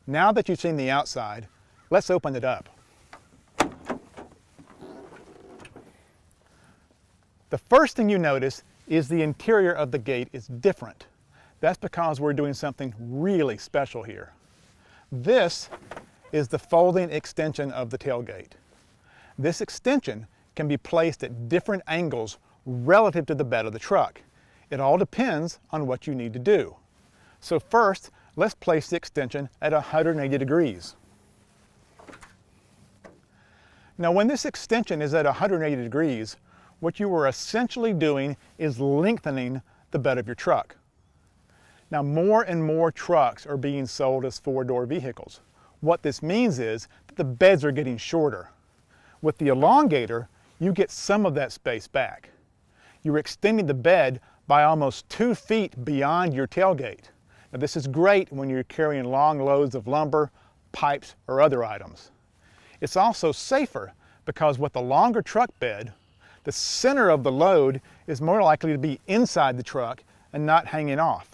Now that you've seen the outside, let's open it up. The first thing you notice is the interior of the gate is different. That's because we're doing something really special here. This is the folding extension of the tailgate. This extension can be placed at different angles relative to the bed of the truck. It all depends on what you need to do. So first, let's place the extension at 180 degrees. Now when this extension is at 180 degrees, what you are essentially doing is lengthening the bed of your truck. Now more and more trucks are being sold as four-door vehicles. What this means is that the beds are getting shorter. With the Elongator, you get some of that space back. You're extending the bed by almost 2 feet beyond your tailgate. Now this is great when you're carrying long loads of lumber, pipes, or other items. It's also safer because with a longer truck bed, the center of the load is more likely to be inside the truck and not hanging off.